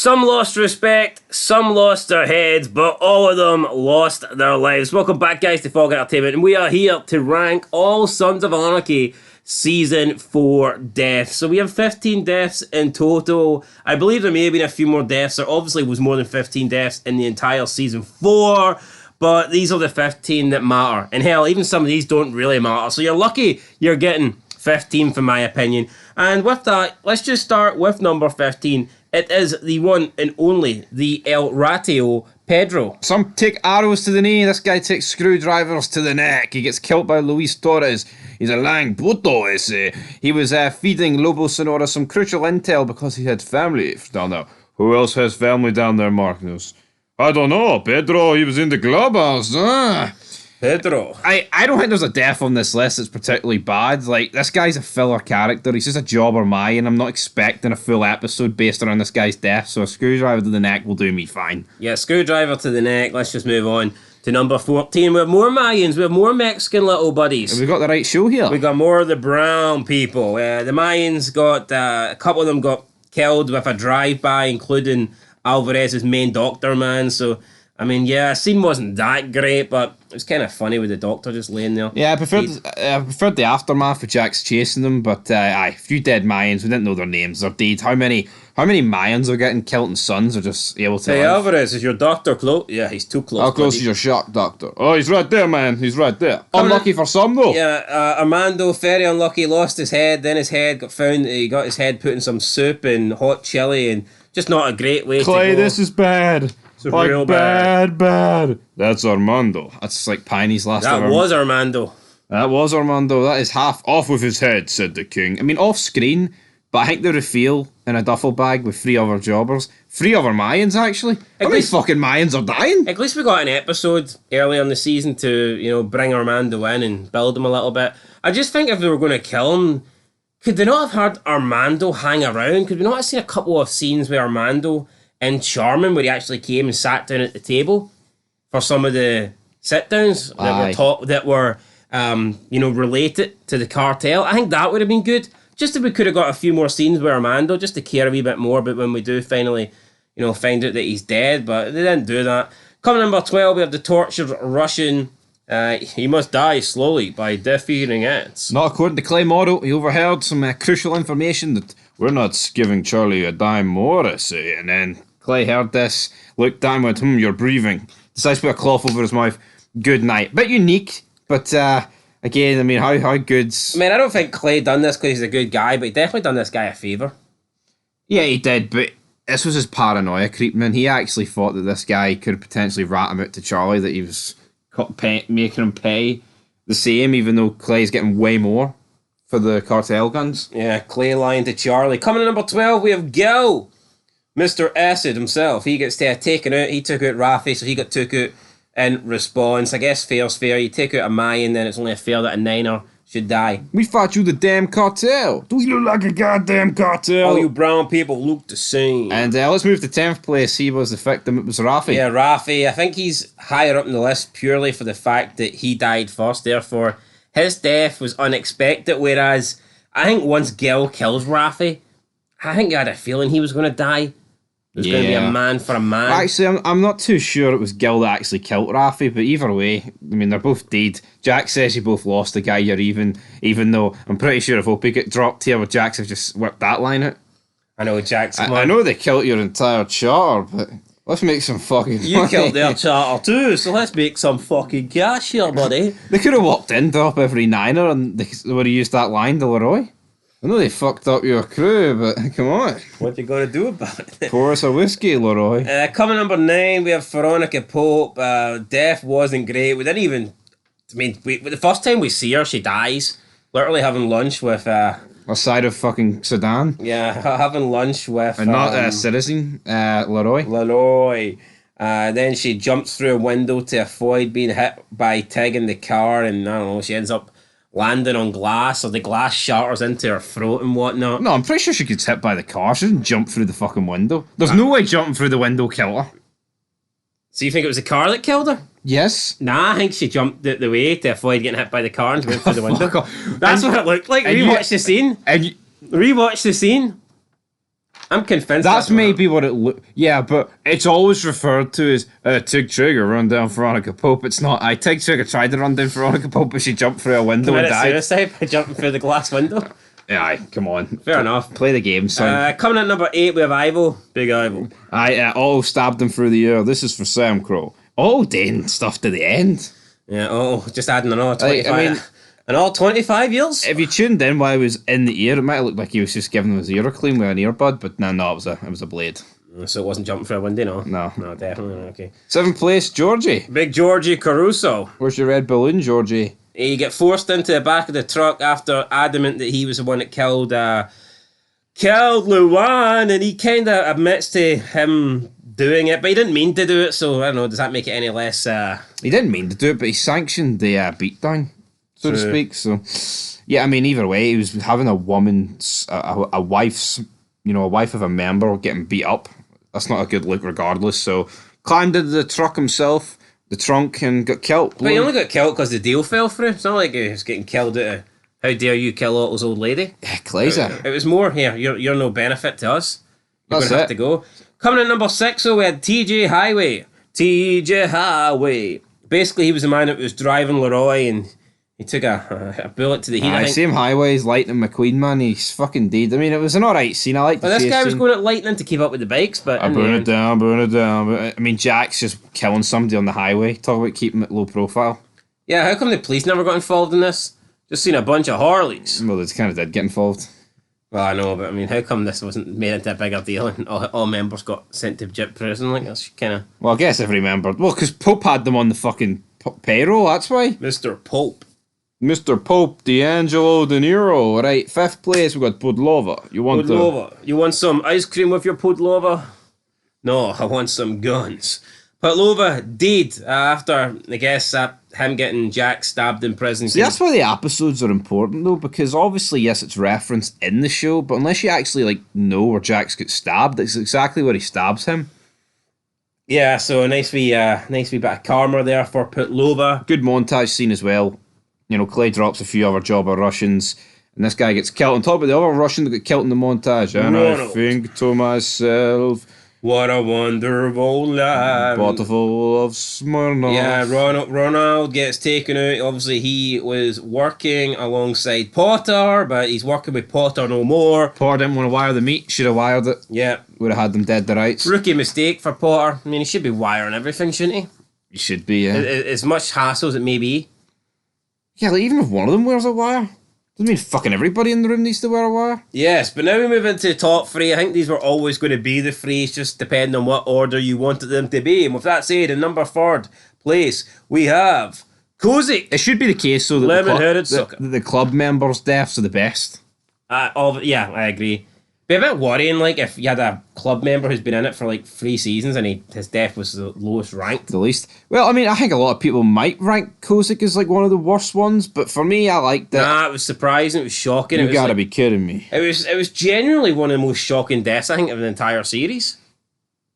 Some lost respect, some lost their heads, but all of them lost their lives. Welcome back, guys, to Fog Entertainment, and we are here to rank all Sons of Anarchy Season 4 deaths. So we have 15 deaths in total. I believe there may have been a few more deaths. There obviously was more than 15 deaths in the entire Season 4, but these are the 15 that matter. And hell, even some of these don't really matter. So you're lucky you're getting 15, in my opinion. And with that, let's just start with number 15. It is the one and only, the El Ratio Pedro. Some take arrows to the knee, this guy takes screwdrivers to the neck. He gets killed by Luis Torres. He's a lang puto, ese. He was feeding Lobo Sonora some crucial intel because he had family down there. Who else has family down there, Marcos? I don't know, Pedro, he was in the clubhouse, Pedro. I don't think there's a death on this list that's particularly bad. Like, this guy's a filler character. He's just a jobber Mayan. I'm not expecting a full episode based around this guy's death, so a screwdriver to the neck will do me fine. Yeah, screwdriver to the neck. Let's just move on to number 14. We have more Mayans. We have more Mexican little buddies. Have we got the right show here? We got more of the brown people. The Mayans got, a couple of them got killed with a drive-by, including Alvarez's main doctor, man. So, I mean, yeah, the scene wasn't that great, but it was kind of funny with the doctor just laying there. Yeah, I preferred the aftermath with Jack's chasing them, but a few dead Mayans. We didn't know their names. They're dead. How many Mayans are getting killed and sons are just able to Hey, live? Alvarez, is your doctor close? Yeah, he's too close. How close buddy. is your shock, doctor? Oh, he's right there, man. He's right there. Unlucky for some, though. Yeah, Armando, very unlucky, lost his head. Then his head got found. He got his head put in some soup and hot chili, and just not a great way Clay, to go. this is bad. It's real bad. That's Armando. That's like Piney's last That ever. was Armando. That was Armando. That is half off with his head, said the king. I mean, off screen, but I think they reveal in a duffel bag with 3 other jobbers. 3 other Mayans, actually. How many fucking Mayans are dying? At least we got an episode earlier in the season to, bring Armando in and build him a little bit. I just think if they were going to kill him, could they not have had Armando hang around? Could we not have seen a couple of scenes with Armando in Charmin where he actually came and sat down at the table for some of the sit-downs that were related to the cartel? I think that would have been good. Just if we could have got a few more scenes with Armando, just to care a wee bit more about when we do finally, find out that he's dead, but they didn't do that. Coming number 12, we have the tortured Russian. He must die slowly by defeating it. Not according to Clay Morrow. He overheard some crucial information that we're not giving Charlie a dime more, I say. And then Clay heard this, looked down, went, you're breathing. Decides to put a cloth over his mouth. Good night. Bit unique, but again, I mean, how good's... I mean, I don't think Clay done this because he's a good guy, but he definitely done this guy a favour. Yeah, he did, but this was his paranoia creeping in. He actually thought that this guy could potentially rat him out to Charlie, that he was making him pay the same, even though Clay's getting way more for the cartel guns. Yeah, Clay lying to Charlie. Coming in number 12, we have Gil. Mr. Acid himself. He gets taken out. He took out Rafi, so he got took out in response. I guess fair's fair. You take out a Mayan, then it's only fair that a Niner should die. We fought you the damn cartel. Do you look like a goddamn cartel? All you brown people look the same. And let's move to 10th place. He was the victim. It was Rafi. Yeah, Rafi. I think he's higher up in the list purely for the fact that he died first. Therefore, his death was unexpected, whereas I think once Gil kills Rafi, I think I had a feeling he was going to die. There's going to be a man for a man. Actually, I'm not too sure it was Gil that actually killed Rafi, but either way, I mean, they're both dead. Jack says you both lost the guy you're even though I'm pretty sure if Opie get dropped here, with Jack's have just whipped that line out. I know, Jack's... I know they killed your entire charter, but let's make some fucking You money. killed their charter too, so let's make some fucking cash here, buddy. They could have walked in, drop every Niner, and they would have used that line to Leroy. I know they fucked up your crew, but come on. What you gonna do about it? Pour us a whiskey, Leroy. Coming number 9, we have Veronica Pope. Death wasn't great. We didn't even... I mean, the first time we see her, she dies. Literally having lunch with... A side of fucking Sudan. Yeah, having lunch with... And not a citizen, Leroy. Leroy. Then she jumps through a window to avoid being hit by Tig in the car, and I don't know, she ends up landing on glass, or the glass shatters into her throat and whatnot. No, I'm pretty sure she gets hit by the car. She didn't jump through the fucking window. There's no way jumping through the window killed her. So you think it was the car that killed her? Yes. Nah, I think she jumped out the way to avoid getting hit by the car and went through the window. Fuck off. That's what it looked like. Rewatch the scene. And Rewatch the scene. I'm convinced That's what maybe what it look. Yeah, but it's always referred to as Tig Trigger run down Veronica Pope. It's not. Tig Trigger tried to run down Veronica Pope, but she jumped through a window and committed died. suicide by jumping through the glass window. Yeah, aye, come on. Fair enough. Play the game, son. Coming at number 8, we have Ivo. Big Ivo. Otto stabbed him through the ear. This is for Sam Crow. Oh, Dane stuff to the end. Yeah, just adding another 25. I mean, and all 25 years? if you tuned in while he was in the ear, it might have looked like he was just giving his ear a clean with an earbud, but no, it was a blade. So it wasn't jumping through a window, no? No. No, definitely not. Okay. 7th place, Georgie. Big Georgie Caruso. Where's your red balloon, Georgie? He get forced into the back of the truck after adamant that he was the one that killed Luan, and he kind of admits to him doing it, but he didn't mean to do it, so I don't know, does that make it any less... He didn't mean to do it, but he sanctioned the beatdown, so to speak, so... Yeah, I mean, either way, he was having a woman's... a wife's... You know, a wife of a member getting beat up. That's not a good look regardless, so... Climbed into the truck himself, the trunk, and got killed. But he only got killed because the deal fell through. It's not like he was getting killed out of... How dare you kill Otto's old lady? Glazer. It was more, here, you're no benefit to us. You're going to have to go. Coming at number 6, so we had TJ Highway. TJ Highway. Basically, he was the man that was driving Leroy, and he took a bullet to the head. I see him highways, Lightning McQueen, man. He's fucking dead. I mean, it was an alright scene. I like the But this guy was scene. going at lightning to keep up with the bikes, but... Burn it down. But, I mean, Jack's just killing somebody on the highway. Talk about keeping it low profile. Yeah, how come the police never got involved in this? Just seen a bunch of Harleys. Well, they kind of did get involved. Well, I know, but I mean, how come this wasn't made into a bigger deal and all members got sent to prison? Like, that's kind of... Well, I guess every member... Well, because Pope had them on the fucking payroll, that's why. Mr. Pope. Mr. Pope, D'Angelo De Niro. Right, 5th place, we got Pudlova. You want Pudlova. You want some ice cream with your Pudlova? No, I want some guns. Pudlova dead after, I guess, him getting Jack stabbed in prison. See, that's why the episodes are important, though, because obviously, yes, it's referenced in the show, but unless you actually, know where Jack's got stabbed, it's exactly where he stabs him. Yeah, so a nice wee bit of karma there for Pudlova. Good montage scene as well. You know, Clay drops a few other jobber Russians, and this guy gets killed. On top of the other Russian that got killed in the montage, and I think to myself, what a wonderful life. Bottle full of Smirnoff. Yeah, Ronald gets taken out. Obviously, he was working alongside Potter, but he's working with Potter no more. Potter didn't want to wire the meat. Should have wired it. Yeah. Would have had them dead to rights. Rookie mistake for Potter. I mean, he should be wiring everything, shouldn't he? He should be, yeah. As much hassle as it may be. Yeah, like, even if one of them wears a wire, doesn't mean fucking everybody in the room needs to wear a wire. Yes, but now we move into the top 3. I think these were always going to be the 3, just depending on what order you wanted them to be. And with that said, in number 3rd place, we have Kozik. It should be the case so that Lemon-headed sucker. the club members' deaths are the best. Yeah, I agree. Be a bit worrying, like, if you had a club member who's been in it for, 3 seasons and his death was the lowest ranked. The least. Well, I mean, I think a lot of people might rank Kozik as, one of the worst ones, but for me, I liked it. Nah, it was surprising, it was shocking. You gotta be kidding me. It was genuinely one of the most shocking deaths, I think, of the entire series.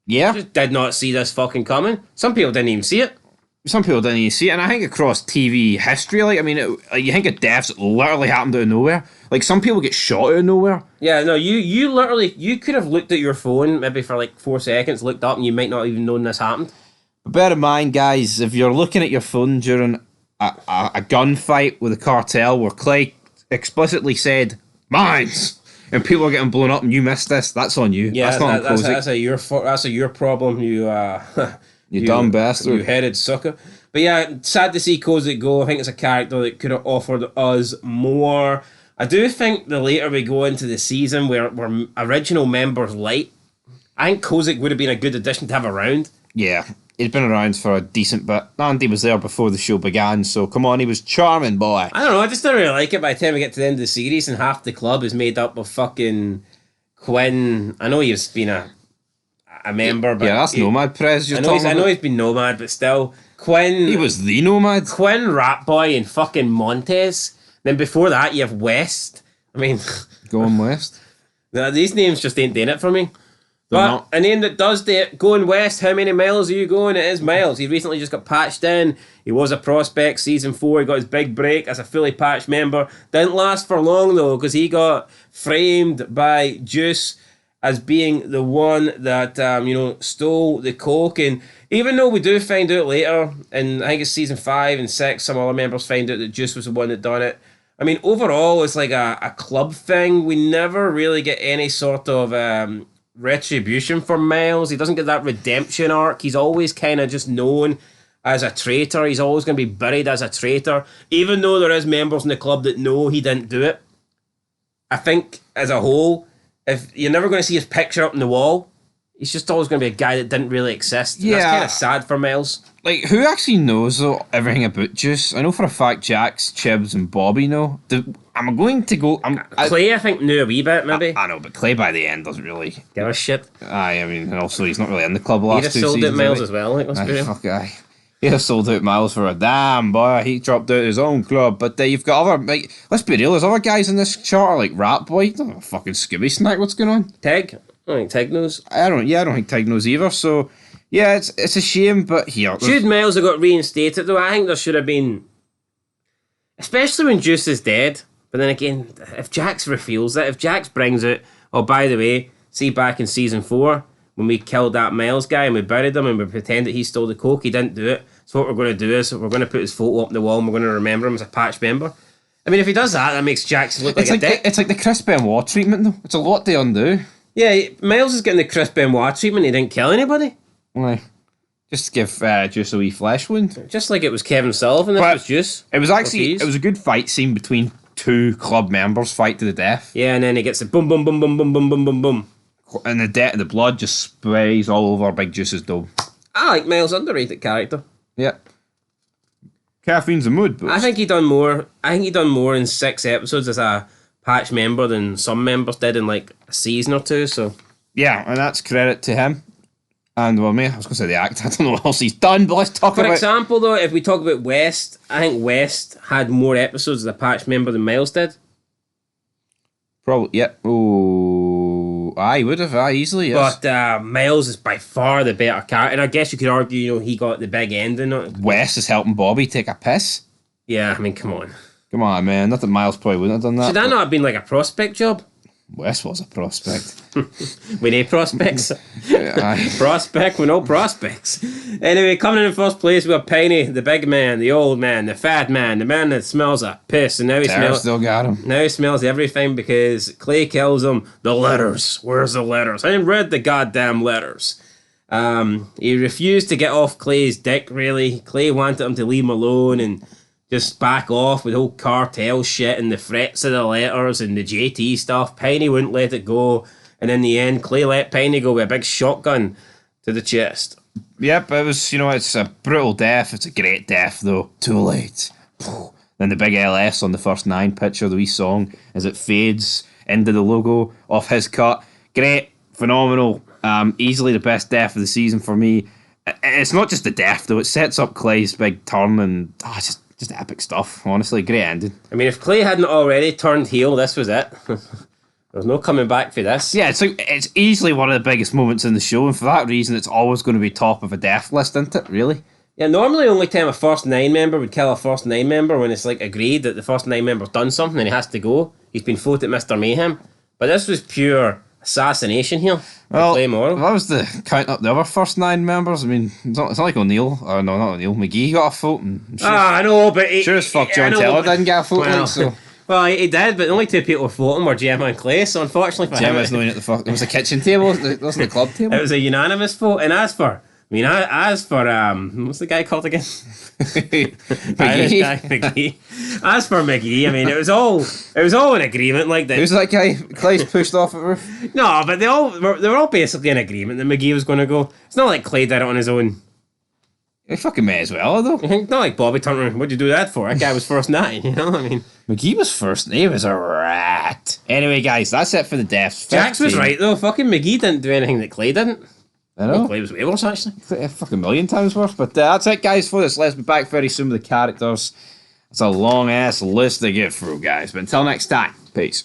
Yeah. I just did not see this fucking coming. Some people didn't even see it. Some people didn't even see it, and I think across TV history, you think of deaths that literally happened out of nowhere. Like, some people get shot out of nowhere. Yeah, no, you literally, you could have looked at your phone maybe for 4 seconds, looked up, and you might not even known this happened. But bear in mind, guys, if you're looking at your phone during a gunfight with a cartel where Clay explicitly said, "Mines!" and people are getting blown up and you missed this, that's on you. Yeah, that's not on Kozik. That's a your problem, You dumb bastard. You headed sucker. But yeah, sad to see Kozik go. I think it's a character that could have offered us more. I do think the later we go into the season where original members light, I think Kozik would have been a good addition to have around. Yeah, he'd been around for a decent bit. Andy was there before the show began, so come on, he was charming, boy. I don't know, I just don't really like it by the time we get to the end of the series and half the club is made up of fucking Quinn. I know he's been a member, but... Yeah, that's Nomad Prez you're talking I know about. he's been Nomad, but still, Quinn... He was the Nomad. Quinn, Ratboy, and fucking Montez. Then before that, you have West. I mean... Going West. These names just ain't doing it for me. They're But not. a name that does do it, going west, how many miles are you going? It is miles. He recently just got patched in. He was a prospect, season 4. He got his big break as a fully patched member. Didn't last for long, though, because he got framed by Juice as being the one that stole the coke. And even though we do find out later, and I think it's season 5 and 6, some other members find out that Juice was the one that done it. I mean, overall, it's like a club thing. We never really get any sort of retribution for Miles. He doesn't get that redemption arc. He's always kind of just known as a traitor. He's always going to be buried as a traitor, even though there is members in the club that know he didn't do it. I think, as a whole, if you're never going to see his picture up on the wall, he's just always going to be a guy that didn't really exist. Yeah, that's kind of sad for Miles. Like, who actually knows, though, everything about Juice? I know for a fact Jax, Chibs, and Bobby know. I'm going to go... Clay, I think, knew a wee bit, maybe. I know, but Clay by the end doesn't really... give a shit. I mean, and also he's not really in the club the last 2 seasons. He just sold out Miles as well, like, let's be real. Fuck, aye. He just sold out Miles for a damn boy. He dropped out his own club. But you've got other... Like, let's be real, there's other guys in this chart, like Rat Boy. Oh, fucking Scooby Snack, what's going on? Tig? I don't think Tig knows. I don't think Tig knows either, so... Yeah, it's a shame, but here... Should Miles have got reinstated, though? I think there should have been... Especially when Juice is dead. But then again, if Jax reveals that, if Jax brings it... Oh, by the way, see back in season 4, when we killed that Miles guy and we buried him and we pretend that he stole the coke, he didn't do it. So what we're going to do is we're going to put his photo up on the wall and we're going to remember him as a patch member. I mean, if he does that, that makes Jax look like a dick. It's like the Chris Benoit treatment, though. It's a lot to undo. Yeah, Miles is getting the Chris Benoit treatment. He didn't kill anybody. Why? Just to give Juice a wee flesh wound. Just like it was Kevin Sullivan, this was Juice. It was actually, it was a good fight scene between 2 club members fight to the death. Yeah, and then he gets a boom, boom, boom, boom, boom, boom, boom, boom, boom. And the blood just sprays all over Big Juice's dome. I like Miles' underrated character. Yeah. Caffeine's a mood boost. I think he done more in 6 episodes as a patch member than some members did in like a season or 2, so... Yeah, and that's credit to him. And, well, I was going to say the actor. I don't know what else he's done, but let's talk about... For example, though, if we talk about West, I think West had more episodes as a patch member than Miles did. Probably, yeah. Oh, he would have, easily, yes. But Miles is by far the better character. And I guess you could argue, he got the big ending. West is helping Bobby take a piss. Yeah, I mean, come on. Come on, man. Not that Miles probably wouldn't have done that. Should that not have been like a prospect job? West was a prospect. We need prospects. Prospect with no prospects. Anyway, coming in first place, we got Penny, the big man, the old man, the fat man, the man that smells a piss, and now he still got him. Now he smells everything because Clay kills him. The letters. Where's the letters? I didn't read the goddamn letters. He refused to get off Clay's dick, really. Clay wanted him to leave him alone and just back off with the whole cartel shit and the threats of the letters and the JT stuff. Penny wouldn't let it go. And in the end, Clay let Penny go with a big shotgun to the chest. Yep, it was, it's a brutal death. It's a great death, though. Too late. Then the big LS on the first 9 picture of the wee song as it fades into the logo off his cut. Great, phenomenal. Easily the best death of the season for me. It's not just the death, though. It sets up Clay's big turn and it's just epic stuff, honestly. Great ending. I mean, if Clay hadn't already turned heel, this was it. There's no coming back for this. Yeah, it's easily one of the biggest moments in the show, and for that reason, it's always going to be top of a death list, isn't it, really? Yeah, normally only time a first 9 member would kill a first 9 member when it's like agreed that the first 9 member's done something and he has to go. He's been voted Mr. Mayhem. But this was pure assassination here. Well, that was the count up the other first 9 members. I mean, it's not like O'Neill. Oh, no, not O'Neill. McGee got a vote. I know, but... Sure as fuck John Taylor didn't get a vote. Well, so. Well, he did, but the only 2 people voting were Gemma and Clay, so unfortunately for Gemma's knowing at the fuck. It was a kitchen table, it wasn't a club table. It was a unanimous vote, and as for what's the guy called again? McGee. As for McGee, I mean, it was all in agreement. Like that. Who's that guy? Clay's pushed off at roof. No, but they were all basically in agreement that McGee was going to go. It's not like Clay did it on his own. He fucking may as well, though. Not like Bobby turned around. What'd you do that for? That guy was first 9. You know what I mean? McGee was first. He was a rat. Anyway, guys, that's it for the deaths. Jax was right though. Fucking McGee didn't do anything that Clay didn't. I know. Clay was way worse, actually. A fucking million times worse. But that's it, guys, for this. Let's be back very soon with the characters. It's a long-ass list to get through, guys. But until next time, peace.